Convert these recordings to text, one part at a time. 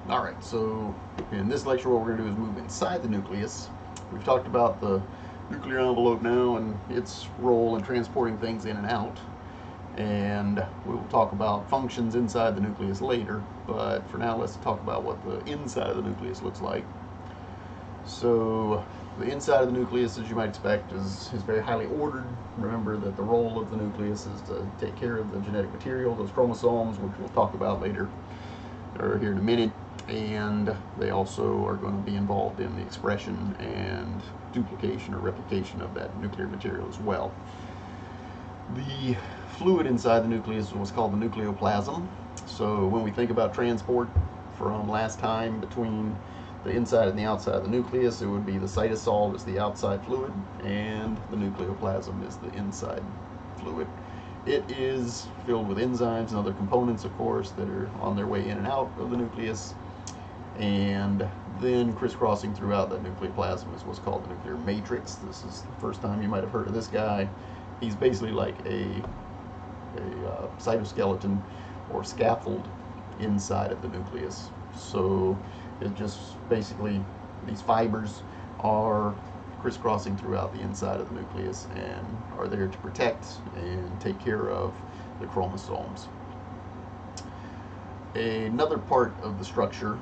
Alright, so in this lecture what we're going to do is move inside the nucleus. We've talked about the nuclear envelope now and its role in transporting things in and out. And we will talk about functions inside the nucleus later, but for now let's talk about what the inside of the nucleus looks like. So the inside of the nucleus, as you might expect, is very highly ordered. Remember that the role of the nucleus is to take care of the genetic material, those chromosomes, which we'll talk about later or here in a minute, and they also are going to be involved in the expression and duplication or replication of that nuclear material as well. The fluid inside the nucleus is what's called the nucleoplasm. So when we think about transport from last time between the inside and the outside of the nucleus, it would be the cytosol is the outside fluid and the nucleoplasm is the inside fluid. It is filled with enzymes and other components, of course, that are on their way in and out of the nucleus. And then crisscrossing throughout that nucleoplasm is what's called the nuclear matrix. This is the first time you might have heard of this guy. He's basically like a cytoskeleton or scaffold inside of the nucleus. So it just basically, these fibers are crisscrossing throughout the inside of the nucleus and are there to protect and take care of the chromosomes. Another part of the structure,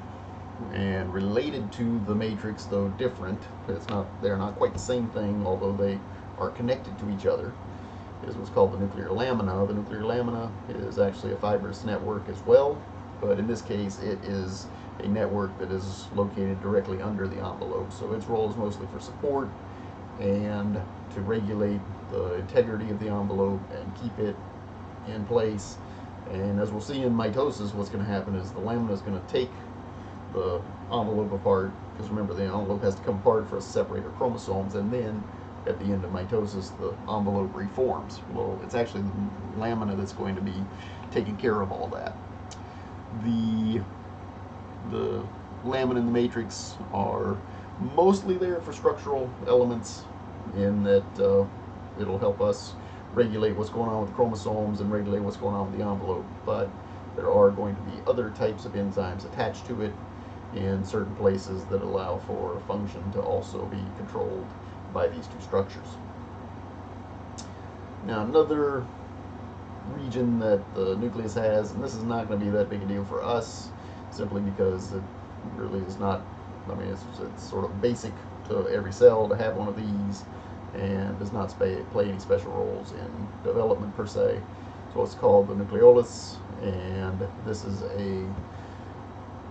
and related to the matrix though different, they're not quite the same thing, although they are connected to each other, is what's called the nuclear lamina. The nuclear lamina is actually a fibrous network as well, but in this case it is a network that is located directly under the envelope. So its role is mostly for support and to regulate the integrity of the envelope and keep it in place. And as we'll see in mitosis, what's going to happen is the lamina is going to take the envelope apart, because remember the envelope has to come apart for us to separate our chromosomes, and then at the end of mitosis the envelope reforms. Well, it's actually the lamina that's going to be taking care of all that. The lamina and the matrix are mostly there for structural elements, in that it'll help us regulate what's going on with the chromosomes and regulate what's going on with the envelope, but there are going to be other types of enzymes attached to it in certain places that allow for a function to also be controlled by these two structures. Now, another region that the nucleus has, and this is not going to be that big a deal for us, simply because it really is not, I mean, it's sort of basic to every cell to have one of these, and does not play any special roles in development per se. So it's called the nucleolus, and this is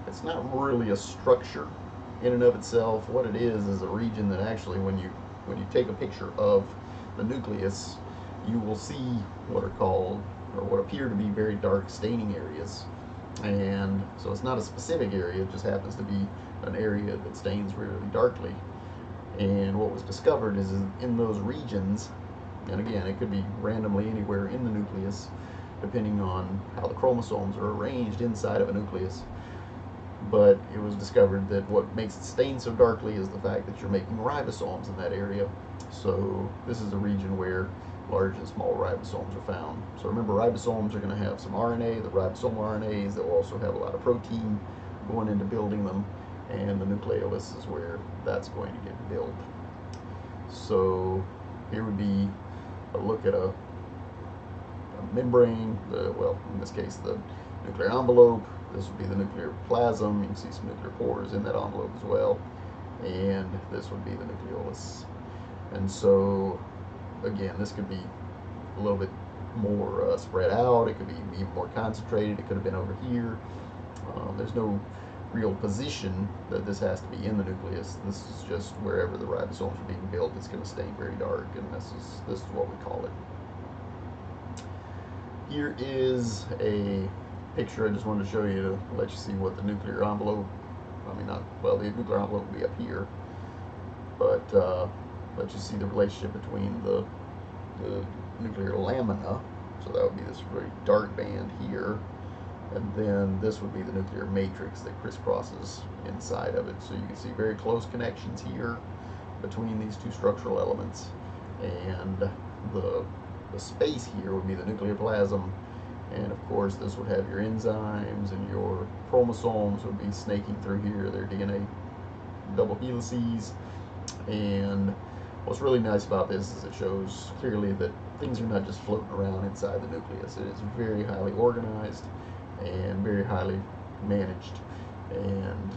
it's not really a structure in and of itself. What it is a region that actually, when you take a picture of the nucleus, you will see what are called, or what appear to be, very dark staining areas. And so it's not a specific area, it just happens to be an area that stains really darkly. And what was discovered is in those regions, and again, it could be randomly anywhere in the nucleus, depending on how the chromosomes are arranged inside of a nucleus, but it was discovered that what makes it stain so darkly is the fact that you're making ribosomes in that area. So this is a region where large and small ribosomes are found. So remember, ribosomes are going to have some RNA, the ribosomal RNAs, that will also have a lot of protein going into building them, and the nucleolus is where that's going to get built. So here would be a look at a membrane, well, in this case the nuclear envelope. This would be the nuclear plasm. You can see some nuclear pores in that envelope as well, and this would be the nucleolus. And so again, this could be a little bit more spread out, it could be even more concentrated, it could have been over here. There's no real position that this has to be in the nucleus. This is just wherever the ribosomes are being built, it's going to stain very dark, and this is what we call it. Here is a picture I just wanted to show you to let you see what the nuclear envelope, the nuclear envelope will be up here, but let you see the relationship between the nuclear lamina, so that would be this very dark band here, and then this would be the nuclear matrix that crisscrosses inside of it. So you can see very close connections here between these two structural elements, and the space here would be the nuclear plasm, And of course, this would have your enzymes, and your chromosomes would be snaking through here, their DNA double helices. And what's really nice about this is it shows clearly that things are not just floating around inside the nucleus. It is very highly organized and very highly managed. And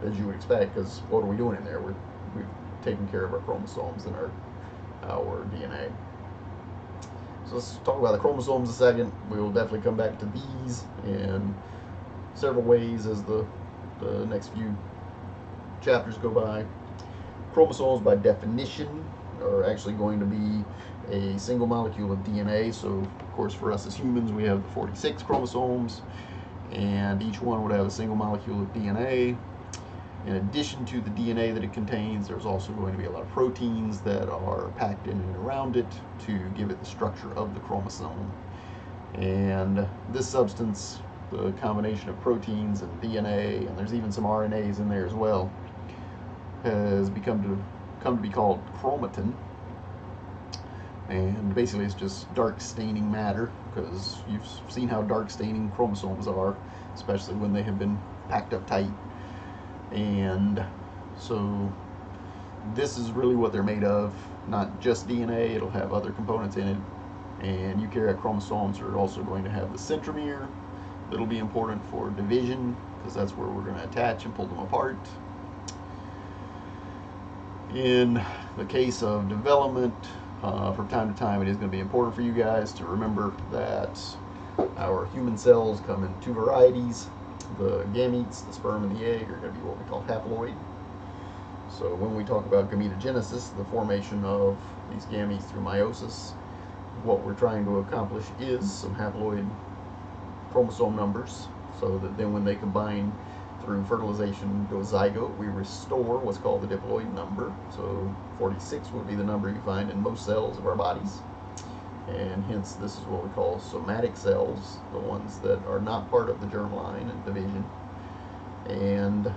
as you would expect, because what are we doing in there? We've taken care of our chromosomes and our DNA. So let's talk about the chromosomes a second. We will definitely come back to these in several ways as the next few chapters go by. Chromosomes, by definition, are actually going to be a single molecule of DNA. So, of course, for us as humans, we have the 46 chromosomes, and each one would have a single molecule of DNA. In addition to the DNA that it contains, there's also going to be a lot of proteins that are packed in and around it to give it the structure of the chromosome. And this substance, the combination of proteins and DNA, and there's even some RNAs in there as well, has come to be called chromatin. And basically it's just dark staining matter, because you've seen how dark staining chromosomes are, especially when they have been packed up tight. And so this is really what they're made of, not just DNA. It'll have other components in it. And eukaryotic chromosomes are also going to have the centromere. That'll be important for division, because that's where we're going to attach and pull them apart. In the case of development, from time to time, it is going to be important for you guys to remember that our human cells come in two varieties. The gametes, the sperm and the egg, are going to be what we call haploid. So when we talk about gametogenesis, the formation of these gametes through meiosis, what we're trying to accomplish is some haploid chromosome numbers, so that then when they combine through fertilization to a zygote, we restore what's called the diploid number. So 46 would be the number you find in most cells of our bodies. And hence this is what we call somatic cells, the ones that are not part of the germline and division. And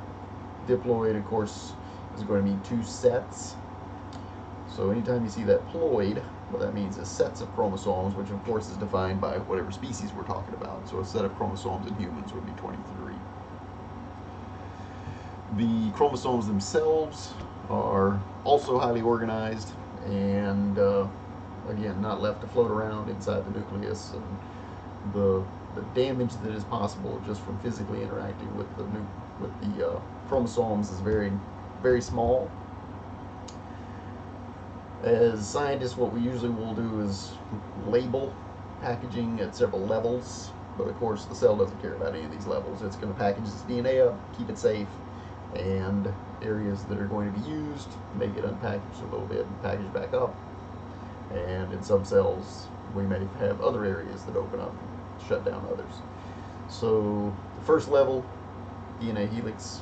diploid, of course, is going to mean two sets. So anytime you see that ploid, what that means is sets of chromosomes, which of course is defined by whatever species we're talking about. So a set of chromosomes in humans would be 23. The chromosomes themselves are also highly organized, and again, not left to float around inside the nucleus, and the damage that is possible just from physically interacting with the chromosomes is very, very small. As scientists, what we usually will do is label packaging at several levels, but of course the cell doesn't care about any of these levels. It's going to package its DNA up, keep it safe, and areas that are going to be used may get unpackaged a little bit and packaged back up. And in some cells, we may have other areas that open up and shut down others. So the first level, DNA helix.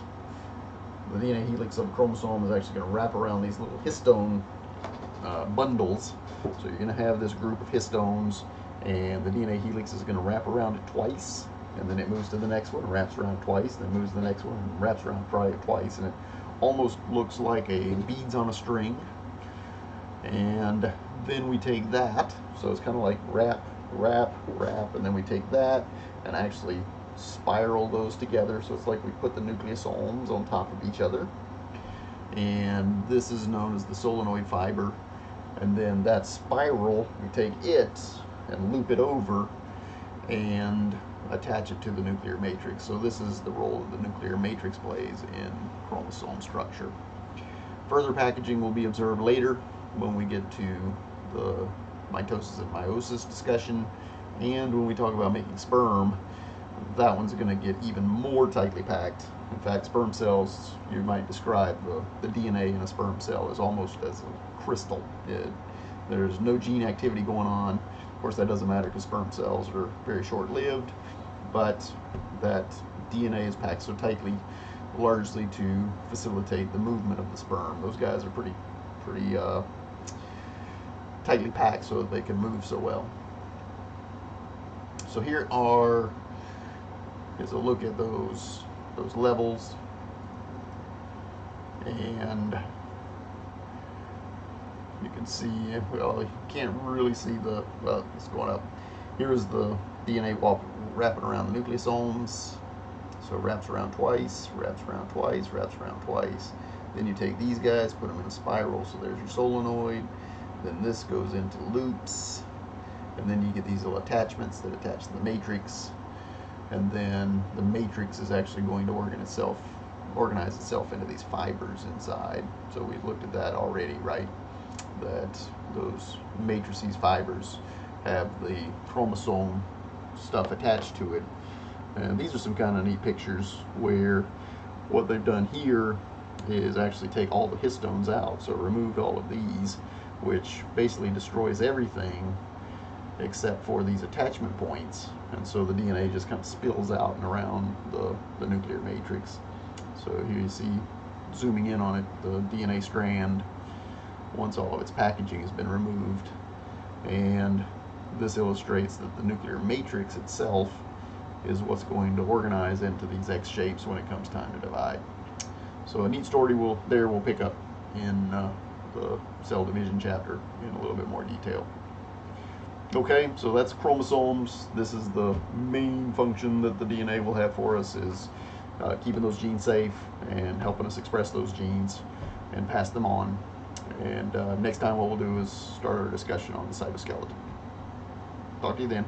The DNA helix of a chromosome is actually going to wrap around these little histone bundles. So you're going to have this group of histones, and the DNA helix is going to wrap around it twice, and then it moves to the next one, wraps around twice, then moves to the next one, and wraps around twice, and it almost looks like a beads on a string. And then we take that, so it's kind of like wrap, wrap, wrap, and then we take that and actually spiral those together, so it's like we put the nucleosomes on top of each other. And this is known as the solenoid fiber. And then that spiral, we take it and loop it over and attach it to the nuclear matrix. So this is the role that the nuclear matrix plays in chromosome structure. Further packaging will be observed later when we get to the mitosis and meiosis discussion, and when we talk about making sperm, that one's going to get even more tightly packed. In fact, sperm cells, you might describe the DNA in a sperm cell as almost as a crystal. There's no gene activity going on. Of course, that doesn't matter because sperm cells are very short-lived, but that DNA is packed so tightly, largely to facilitate the movement of the sperm. Those guys are pretty tightly packed so that they can move so well. So here is a look at those levels, and you can see, well, you can't really see well, it's going up. Here's the DNA wrapping around the nucleosomes. So it wraps around twice, wraps around twice, wraps around twice. Then you take these guys, put them in a spiral, so there's your solenoid. Then this goes into loops, and then you get these little attachments that attach to the matrix, and then the matrix is actually going to organize itself into these fibers inside. So we've looked at that already, right? That those matrices fibers have the chromosome stuff attached to it. And these are some kind of neat pictures where what they've done here is actually take all the histones out. So removed all of these, which basically destroys everything except for these attachment points. And so the DNA just kind of spills out and around the nuclear matrix. So here you see, zooming in on it, the DNA strand, once all of its packaging has been removed. And this illustrates that the nuclear matrix itself is what's going to organize into these X shapes when it comes time to divide. So a neat story we'll pick up in the cell division chapter in a little bit more detail. Okay, so that's chromosomes. This is the main function that the DNA will have for us, is keeping those genes safe and helping us express those genes and pass them on. And next time what we'll do is start our discussion on the cytoskeleton. Talk to you then.